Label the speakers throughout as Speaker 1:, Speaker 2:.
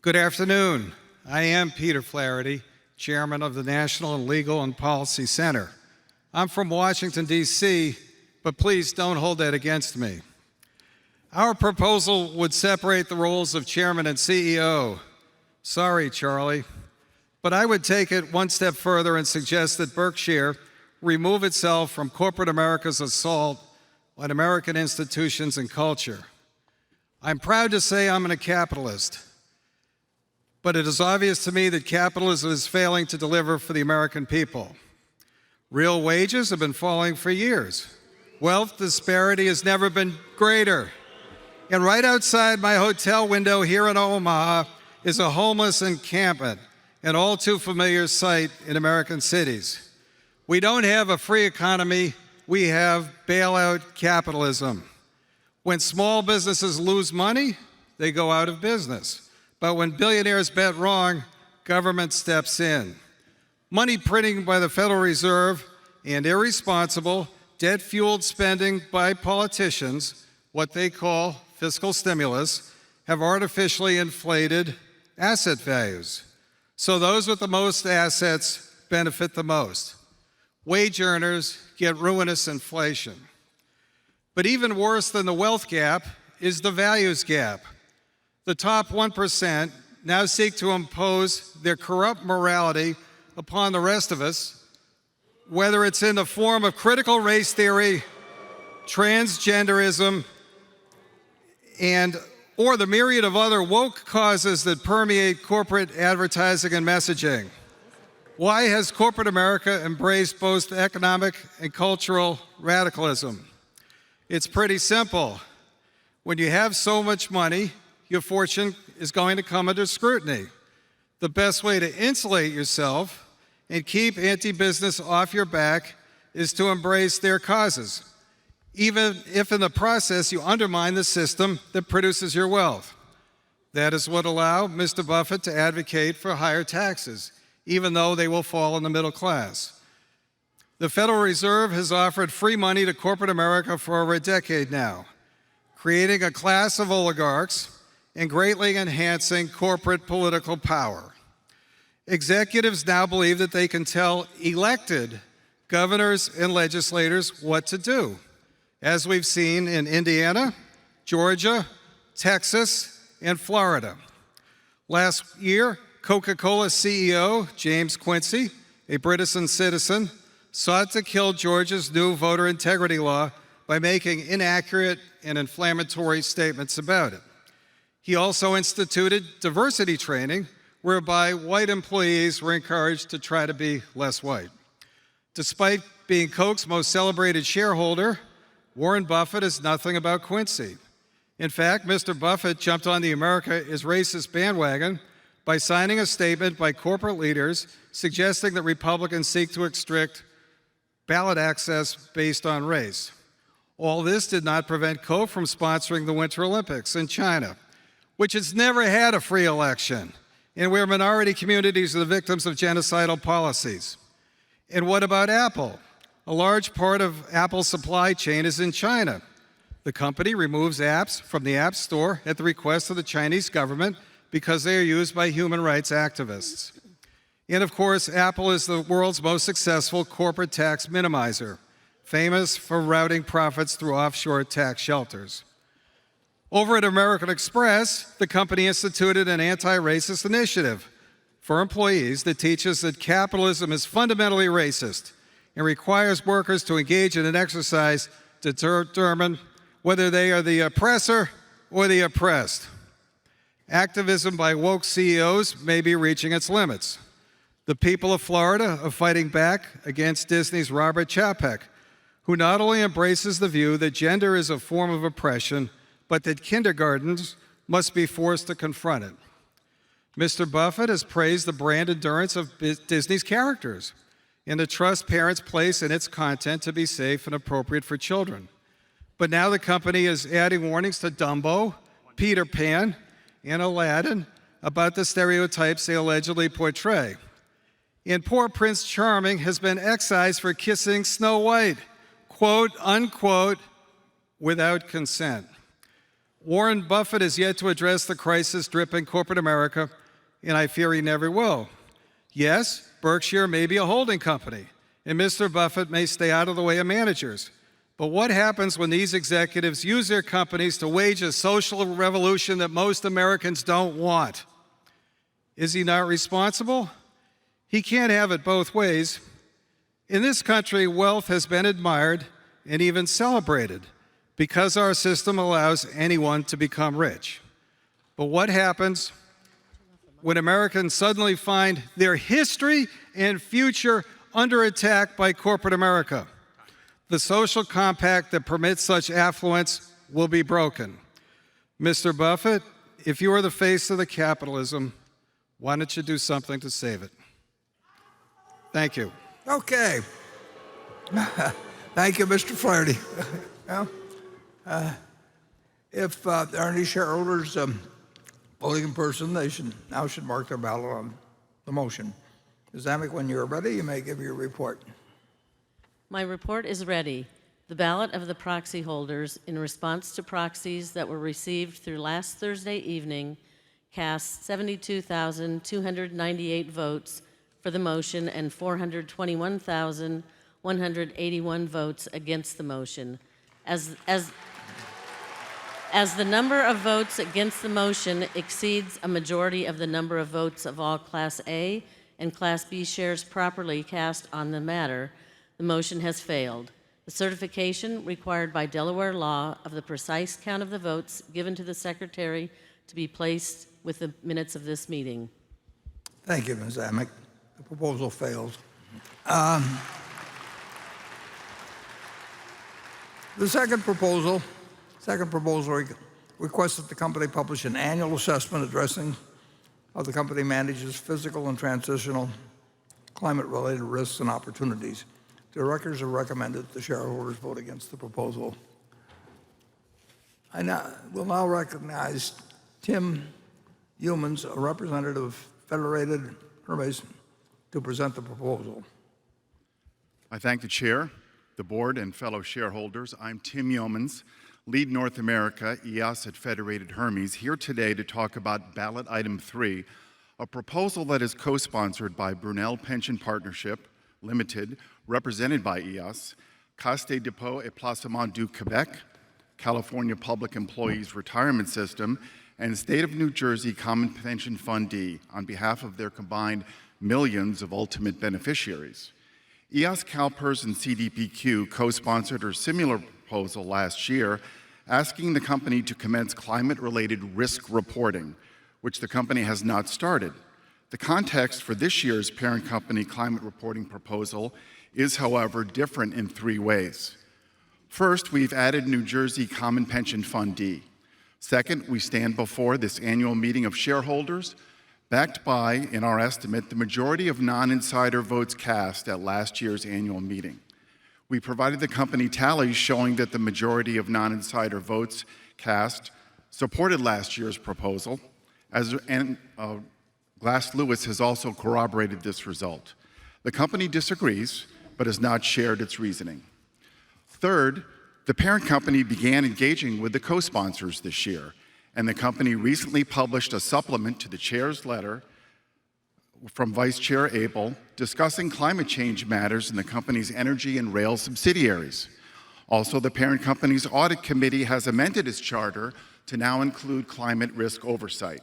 Speaker 1: Good afternoon. I am Peter Flaherty, Chairman of the National Legal and Policy Center. I'm from Washington, D.C., but please don't hold that against me. Our proposal would separate the roles of Chairman and CEO. Sorry, Charlie. But I would take it one step further and suggest that Berkshire remove itself from corporate America's assault on American institutions and culture. I'm proud to say I'm a capitalist. But it is obvious to me that capitalism is failing to deliver for the American people. Real wages have been falling for years. Wealth disparity has never been greater. And right outside my hotel window here in Omaha is a homeless encampment, an all too familiar sight in American cities. We don't have a free economy, we have bailout capitalism. When small businesses lose money, they go out of business. But when billionaires bet wrong, government steps in. Money printing by the Federal Reserve and irresponsible, debt-fueled spending by politicians, what they call fiscal stimulus, have artificially inflated asset values. So those with the most assets benefit the most. Wage earners get ruinous inflation. But even worse than the wealth gap is the values gap. The top 1% now seek to impose their corrupt morality upon the rest of us, whether it's in the form of critical race theory, transgenderism, or the myriad of other woke causes that permeate corporate advertising and messaging. Why has corporate America embraced both economic and cultural radicalism? It's pretty simple. When you have so much money, your fortune is going to come under scrutiny. The best way to insulate yourself and keep anti-business off your back is to embrace their causes, even if in the process you undermine the system that produces your wealth. That is what allowed Mr. Buffett to advocate for higher taxes, even though they will fall on the middle class. The Federal Reserve has offered free money to corporate America for over a decade now, creating a class of oligarchs and greatly enhancing corporate political power. Executives now believe that they can tell elected governors and legislators what to do, as we've seen in Indiana, Georgia, Texas, and Florida. Last year, Coca-Cola CEO James Quincy, a British citizen, sought to kill Georgia's new voter integrity law by making inaccurate and inflammatory statements about it. He also instituted diversity training, whereby white employees were encouraged to try to be less white. Despite being Coke's most celebrated shareholder, Warren Buffett is nothing about Quincy. In fact, Mr. Buffett jumped on the America is racist bandwagon by signing a statement by corporate leaders suggesting that Republicans seek to restrict ballot access based on race. All this did not prevent Coke from sponsoring the Winter Olympics in China, which has never had a free election, and where minority communities are the victims of genocidal policies. And what about Apple? A large part of Apple's supply chain is in China. The company removes apps from the App Store at the request of the Chinese government because they are used by human rights activists. And of course, Apple is the world's most successful corporate tax minimizer, famous for routing profits through offshore tax shelters. Over at American Express, the company instituted an anti-racist initiative for employees that teaches that capitalism is fundamentally racist and requires workers to engage in an exercise to determine whether they are the oppressor or the oppressed. Activism by woke CEOs may be reaching its limits. The people of Florida are fighting back against Disney's Robert Chapek, who not only embraces the view that gender is a form of oppression, but that kindergartens must be forced to confront it. Mr. Buffett has praised the brand endurance of Disney's characters and the trust parents place in its content to be safe and appropriate for children. But now the company is adding warnings to Dumbo, Peter Pan, and Aladdin about the stereotypes they allegedly portray. And poor Prince Charming has been excised for kissing Snow White, quote, unquote, without consent. Warren Buffett has yet to address the crisis dripping corporate America, and I fear he never will. Yes, Berkshire may be a holding company, and Mr. Buffett may stay out of the way of managers. But what happens when these executives use their companies to wage a social revolution that most Americans don't want? Is he not responsible? He can't have it both ways. In this country, wealth has been admired and even celebrated because our system allows anyone to become rich. But what happens when Americans suddenly find their history and future under attack by corporate America? The social compact that permits such affluence will be broken. Mr. Buffett, if you are the face of the capitalism, why don't you do something to save it? Thank you.
Speaker 2: Okay. Thank you, Mr. Flaherty. Well, if there are any shareholders voting in person, they should mark their ballot on the motion. Ms. Amick, when you're ready, you may give your report.
Speaker 3: My report is ready. The ballot of the proxy holders in response to proxies that were received through last Thursday evening cast 72,298 votes for the motion and 421,181 votes against the motion. As the number of votes against the motion exceeds a majority of the number of votes of all Class A and Class B shares properly cast on the matter, the motion has failed. The certification required by Delaware law of the precise count of the votes given to the Secretary to be placed with the minutes of this meeting.
Speaker 2: Thank you, Ms. Amick. The proposal fails. The second proposal requests that the company publish an annual assessment addressing how the company manages physical and transitional climate-related risks and opportunities. Directors have recommended that the shareholders vote against the proposal. I will now recognize Tim Youmans, a representative of Federated Hermes, to present the proposal.
Speaker 4: I thank the chair, the board, and fellow shareholders. I'm Tim Youmans, lead North America, EOS at Federated Hermes, here today to talk about ballot item 3, a proposal that is co-sponsored by Brunel Pension Partnership Limited, represented by EOS, Caisse de dépôt et placement du Québec, California Public Employees Retirement System, and State of New Jersey Common Pension Fund D on behalf of their combined millions of ultimate beneficiaries. EOS, CalPERS, and CDPQ co-sponsored a similar proposal last year, asking the company to commence climate-related risk reporting, which the company has not started. The context for this year's parent company climate reporting proposal is, however, different in 3 ways. First, we've added New Jersey Common Pension Fund D. Second, we stand before this annual meeting of shareholders backed by, in our estimate, the majority of non-insider votes cast at last year's annual meeting. We provided the company tallies showing that the majority of non-insider votes cast supported last year's proposal, and Glass Lewis has also corroborated this result. The company disagrees, but has not shared its reasoning. Third, the parent company began engaging with the co-sponsors this year, and the company recently published a supplement to the chair's letter from Vice Chair Abel discussing climate change matters in the company's energy and rail subsidiaries. Also, the parent company's audit committee has amended its charter to now include climate risk oversight.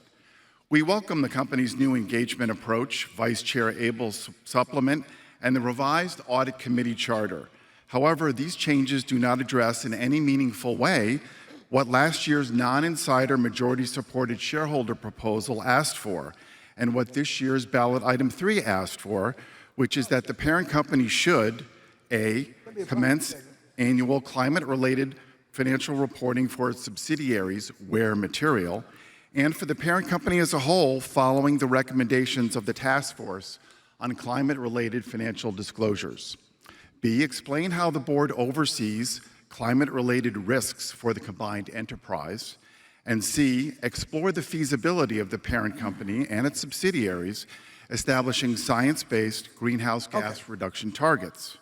Speaker 4: We welcome the company's new engagement approach, Vice Chair Abel's supplement, and the revised audit committee charter. However, these changes do not address in any meaningful way what last year's non-insider majority-supported shareholder proposal asked for, and what this year's ballot item 3 asked for, which is that the parent company should, A, commence annual climate-related financial reporting for its subsidiaries where material, and for the parent company as a whole following the recommendations of the task force on climate-related financial disclosures. B, explain how the board oversees climate-related risks for the combined enterprise. And C, explore the feasibility of the parent company and its subsidiaries establishing science-based greenhouse gas reduction targets.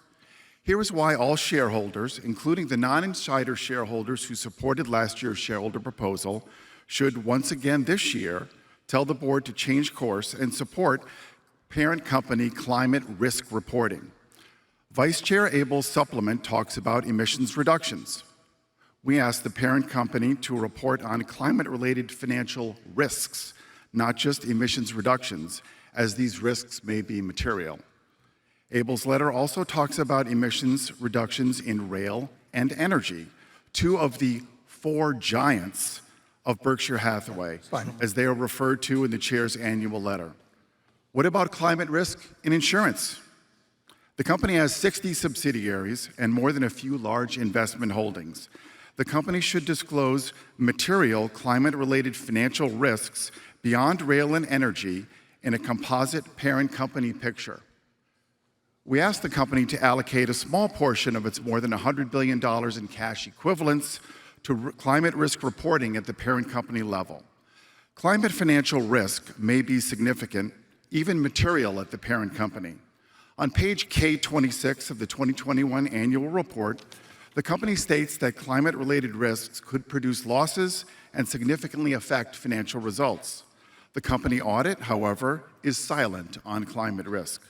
Speaker 4: Here is why all shareholders, including the non-insider shareholders who supported last year's shareholder proposal, should once again this year tell the board to change course and support parent company climate risk reporting. Vice Chair Abel's supplement talks about emissions reductions. We asked the parent company to report on climate-related financial risks, not just emissions reductions, as these risks may be material. Abel's letter also talks about emissions reductions in rail and energy, two of the four giants of Berkshire Hathaway, as they are referred to in the chair's annual letter. What about climate risk in insurance? The company has 60 subsidiaries and more than a few large investment holdings. The company should disclose material climate-related financial risks beyond rail and energy in a composite parent company picture. We asked the company to allocate a small portion of its more than $100 billion in cash equivalents to climate risk reporting at the parent company level. Climate financial risk may be significant, even material at the parent company. On page K26 of the 2021 annual report, the company states that climate-related risks could produce losses and significantly affect financial results. The company audit, however, is silent on climate risk.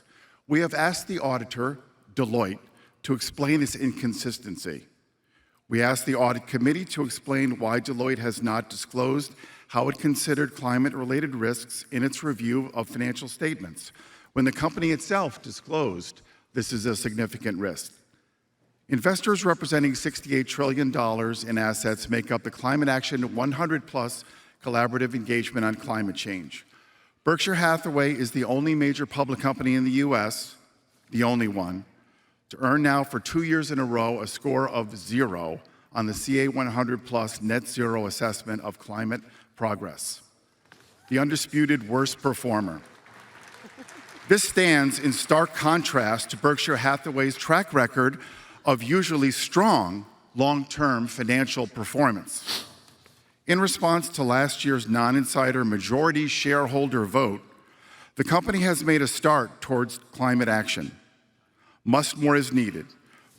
Speaker 4: We have asked the auditor, Deloitte, to explain this inconsistency. We asked the audit committee to explain why Deloitte has not disclosed how it considered climate-related risks in its review of financial statements, when the company itself disclosed this is a significant risk. Investors representing $68 trillion in assets make up the Climate Action 100+ collaborative engagement on climate change. Berkshire Hathaway is the only major public company in the U.S., the only one, to earn now for 2 years in a row a score of 0 on the CA 100+ net zero assessment of climate progress. The undisputed worst performer. This stands in stark contrast to Berkshire Hathaway's track record of usually strong long-term financial performance. In response to last year's non-insider majority shareholder vote, the company has made a start towards climate action. Much more is needed.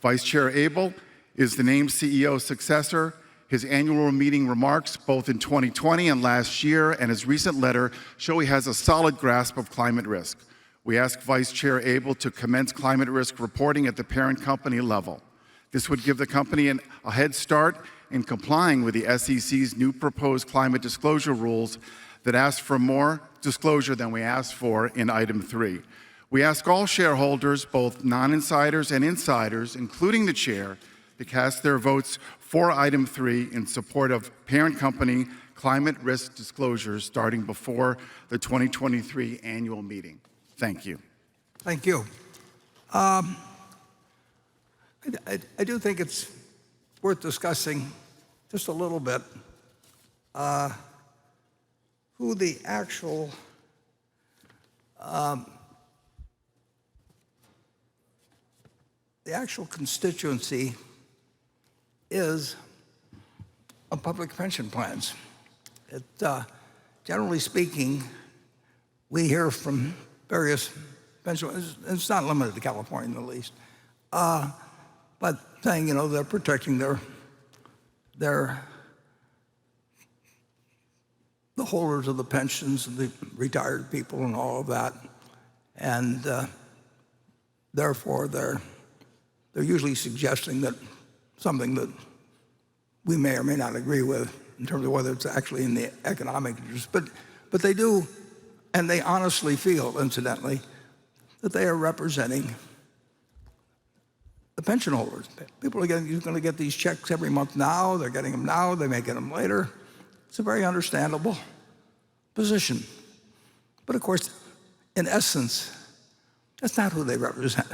Speaker 4: Vice Chair Abel is the named CEO's successor. His annual meeting remarks, both in 2020 and last year, and his recent letter show he has a solid grasp of climate risk. We ask Vice Chair Abel to commence climate risk reporting at the parent company level. This would give the company a head start in complying with the SEC's new proposed climate disclosure rules that ask for more disclosure than we asked for in item 3. We ask all shareholders, both non-insiders and insiders, including the chair, to cast their votes for item 3 in support of parent company climate risk disclosures starting before the 2023 annual meeting. Thank you.
Speaker 2: Thank you. I do think it's worth discussing just a little bit who the actual constituency is of public pension plans. Generally speaking, we hear from various pension plans, it's not limited to California in the least, but saying, they're protecting the holders of the pensions and the retired people and all of that, and therefore they're usually suggesting that something that we may or may not agree with in terms of whether it's actually in the economic interest, but they do, and they honestly feel, incidentally, that they are representing the pension holders. People are going to get these checks every month now. They're getting them now. They may get them later. It's a very understandable position. But of course, in essence, that's not who they represent.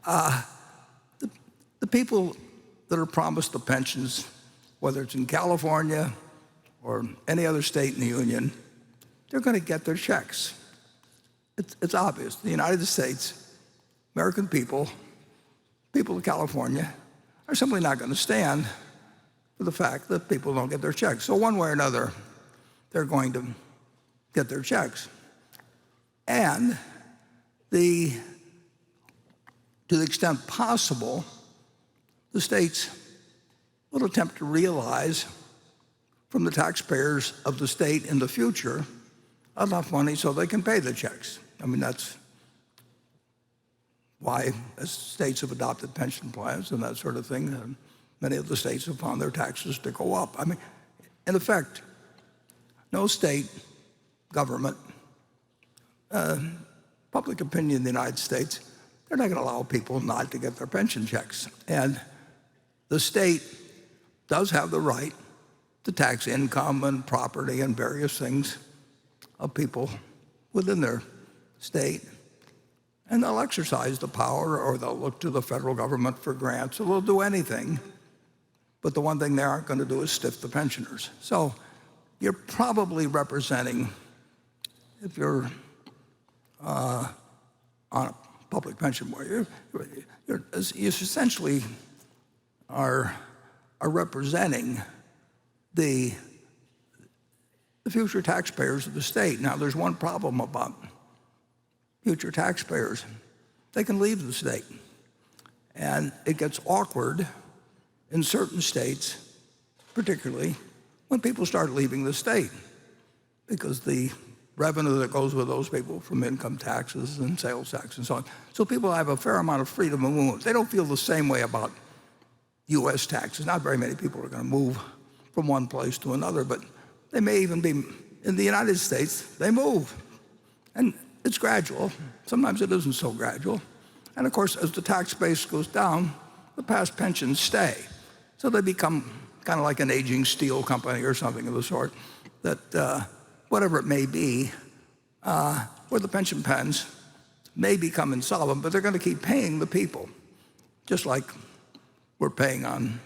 Speaker 2: The people that are promised the pensions, whether it's in California or any other state in the union, they're going to get their checks. It's obvious. The United States, American people of California are simply not going to stand for the fact that people don't get their checks. So one way or another, they're going to get their checks. And the to the extent possible, the states will attempt to realize from the taxpayers of the state in the future enough money so they can pay the checks. I mean, that's why states have adopted pension plans and that sort of thing. And many of the states have found their taxes to go up. I mean, in effect, no state government, public opinion in the United States, they're not going to allow people not to get their pension checks. And the state does have the right to tax income and property and various things of people within their state. And they'll exercise the power, or they'll look to the federal government for grants, or they'll do anything. But the one thing they aren't going to do is stiff the pensioners. So you're probably representing, if you're on a public pension board, you essentially are representing the future taxpayers of the state. Now, there's one problem about future taxpayers. They can leave the state. And it gets awkward in certain states, particularly when people start leaving the state, because the revenue that goes with those people from income taxes and sales tax and so on. So people have a fair amount of freedom of movement. They don't feel the same way about U.S. taxes. Not very many people are going to move from one place to another, but they may even be, in the United States, they move. And it's gradual. Sometimes it isn't so gradual. And of course, as the tax base goes down, the past pensions stay. So they become kind of like an aging steel company or something of the sort, that whatever it may be, where the pension plans may become insolvent, but they're going to keep paying the people, just like we're paying on,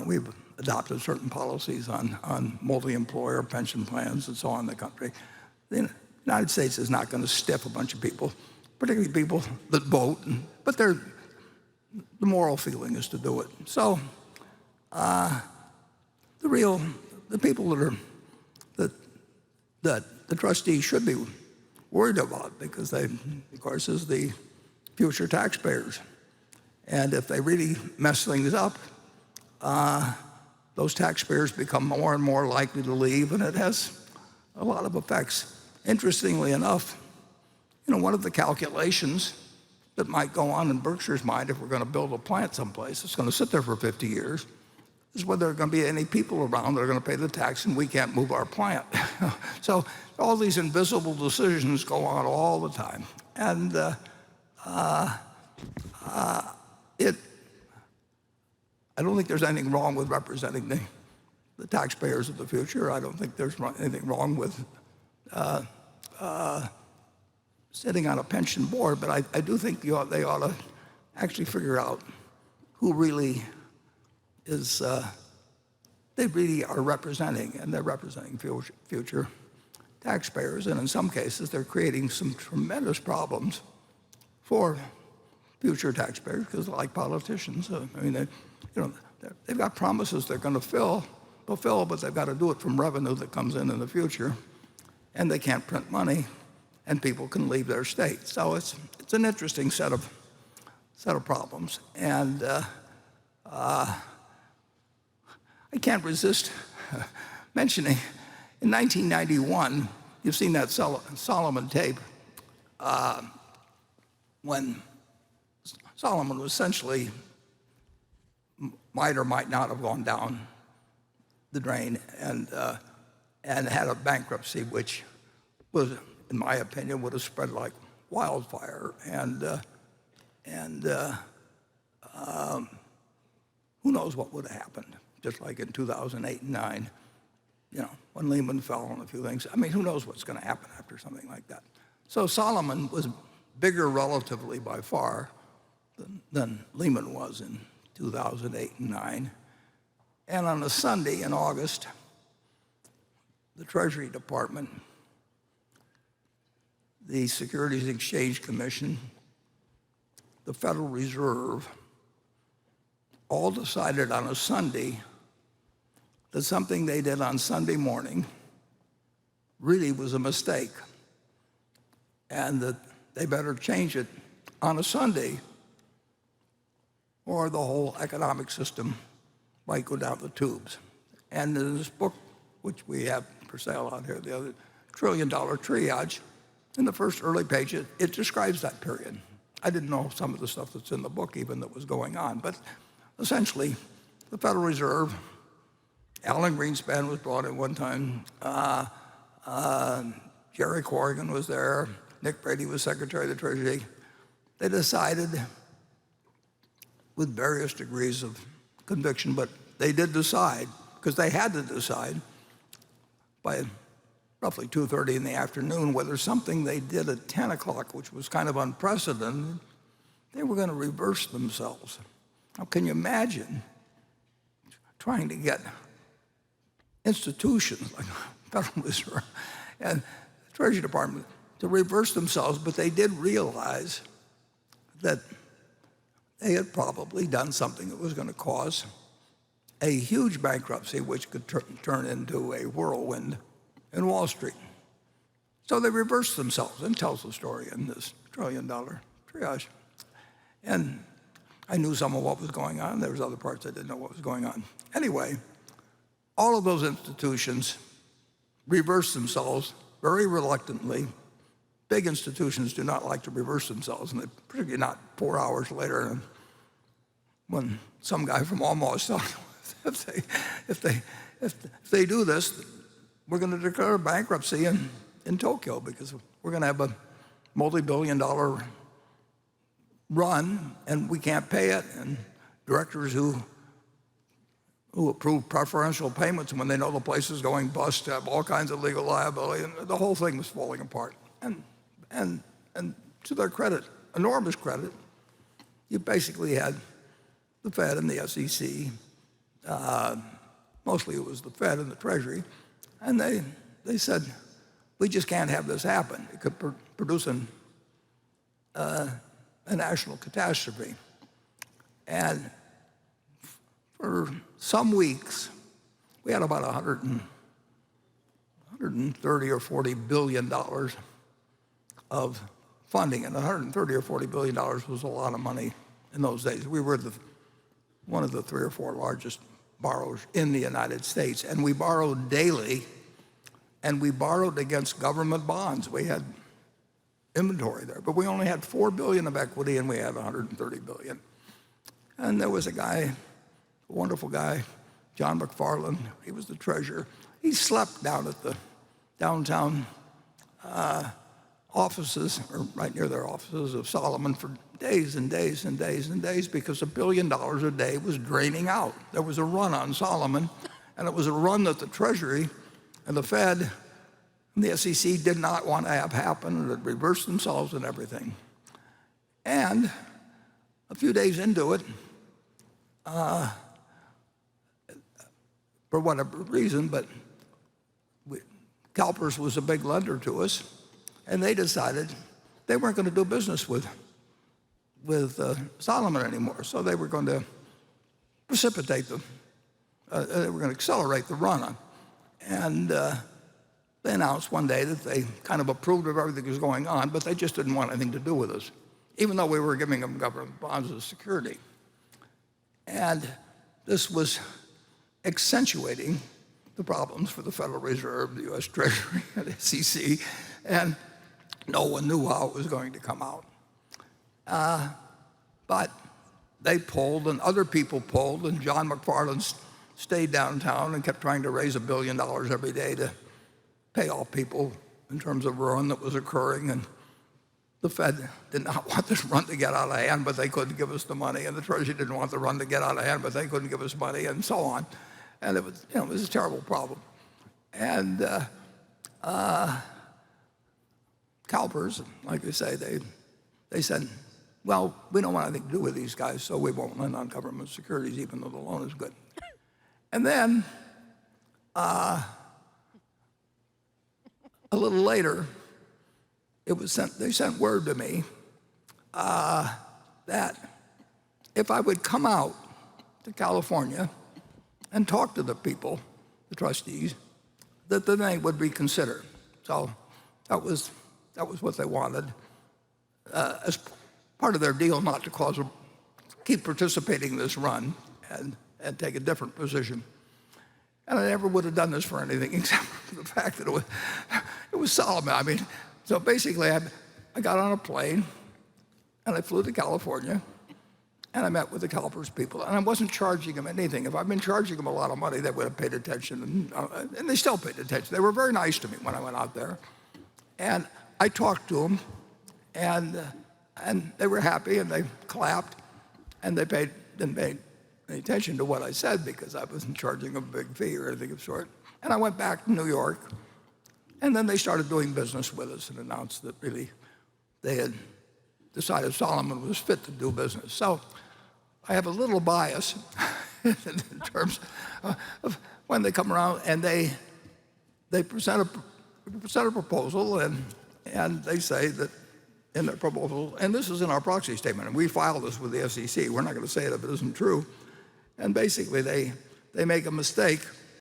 Speaker 2: we've adopted certain policies on multi-employer pension plans and so on in the country. The United States is not going to stiff a bunch of people, particularly people that vote, but the moral feeling is to do it. So the people that the trustees should be worried about, because they, of course, is the future taxpayers. And if they really mess things up, those taxpayers become more and more likely to leave, and it has a lot of effects. Interestingly enough, one of the calculations that might go on in Berkshire's mind, if we're going to build a plant someplace, it's going to sit there for 50 years, is whether there are going to be any people around that are going to pay the tax and we can't move our plant. So all these invisible decisions go on all the time. And I don't think there's anything wrong with representing the taxpayers of the future. I don't think there's anything wrong with sitting on a pension board, but I do think they ought to actually figure out who really is, they really are representing, and they're representing future taxpayers. And in some cases, they're creating some tremendous problems for future taxpayers, because like politicians, I mean, they've got promises they're going to fulfill, but they've got to do it from revenue that comes in the future, and they can't print money, and people can leave their state. So it's an interesting set of problems, and I can't resist mentioning in 1991, you've seen that Solomon tape, when Solomon was essentially might or might not have gone down the drain and had a bankruptcy, which was, in my opinion, would have spread like wildfire. And who knows what would have happened, just like in 2008 and 9, when Lehman fell and a few things. I mean, who knows what's going to happen after something like that. So Solomon was bigger relatively by far than Lehman was in 2008 and 9. And on a Sunday in August, the Treasury Department, the Securities and Exchange Commission, the Federal Reserve, all decided on a Sunday that something they did on Sunday morning really was a mistake, and that they better change it on a Sunday or the whole economic system might go down the tubes. And in this book, which we have for sale out here, the other $1 Trillion Triage, in the first early page, it describes that period. I didn't know some of the stuff that's in the book even that was going on, but essentially, the Federal Reserve, Alan Greenspan was brought in one time, Jerry Corrigan was there, Nick Brady was Secretary of the Treasury. They decided, with various degrees of conviction, but they did decide, because they had to decide by roughly 2:30 in the afternoon whether something they did at 10 o'clock, which was kind of unprecedented, they were going to reverse themselves. Now, can you imagine trying to get institutions like the Federal Reserve and the Treasury Department to reverse themselves? But they did realize that they had probably done something that was going to cause a huge bankruptcy, which could turn into a whirlwind in Wall Street. So they reversed themselves, and tells the story in this $1 Trillion Triage. And I knew some of what was going on. There was other parts I didn't know what was going on. Anyway, all of those institutions reversed themselves very reluctantly. Big institutions do not like to reverse themselves, and particularly not 4 hours later. And when some guy from Omaha is telling them, if they do this, we're going to declare bankruptcy in Tokyo, because we're going to have a multi-billion-dollar run, and we can't pay it. And directors who approve preferential payments when they know the place is going bust have all kinds of legal liability, and the whole thing was falling apart. And to their credit, enormous credit, you basically had the Fed and the SEC, mostly it was the Fed and the Treasury, and they said, we just can't have this happen. It could produce a national catastrophe. And for some weeks, we had about 130 or 40 billion dollars of funding, and 130 or 40 billion dollars was a lot of money in those days. We were one of the 3 or 4 largest borrowers in the United States, and we borrowed daily, and we borrowed against government bonds. We had inventory there, but we only had $4 billion of equity, and we had 130 billion. And there was a guy, a wonderful guy, John McFarland. He was the treasurer. He slept down at the downtown offices, or right near their offices of Solomon, for days and days and days and days, because $1 billion a day was draining out. There was a run on Solomon, and it was a run that the Treasury and the Fed and the SEC did not want to have happen, and it reversed themselves and everything. And a few days into it, for whatever reason, but CalPERS was a big lender to us, and they decided they weren't going to do business with Solomon anymore. So they were going to precipitate they were going to accelerate the run on. And they announced one day that they kind of approved of everything that was going on, but they just didn't want anything to do with us, even though we were giving them government bonds as security. And this was accentuating the problems for the Federal Reserve, the U.S. Treasury, and SEC, and no one knew how it was going to come out. But they pulled, and other people pulled, and John McFarland stayed downtown and kept trying to raise $1 billion every day to pay off people in terms of run that was occurring. And the Fed did not want this run to get out of hand, but they couldn't give us the money, and the Treasury didn't want the run to get out of hand, but they couldn't give us money, and so on. And it was, it was a terrible problem. And CalPERS, like I say, they said, well, we don't want anything to do with these guys, so we won't lend on government securities, even though the loan is good. And then a little later, they sent word to me that if I would come out to California and talk to the people, the trustees, that then they would reconsider. So that was what they wanted as part of their deal, not to cause keep participating in this run and take a different position. And I never would have done this for anything except for the fact that it was Solomon. I mean, so basically I got on a plane and I flew to California and I met with the CalPERS people, and I wasn't charging them anything. If I'd been charging them a lot of money, they would have paid attention, and they still paid attention. They were very nice to me when I went out there. And I talked to them, and they were happy, and they clapped, and they didn't pay any attention to what I said because I wasn't charging them a big fee or anything of the sort. And I went back to New York, and then they started doing business with us and announced that really they had decided Solomon was fit to do business. So I have a little bias in terms of when they come around and they present a proposal and they say that in their proposal, and this is in our proxy statement, and we filed this with the SEC. We're not going to say it if it isn't true. And basically they make a mistake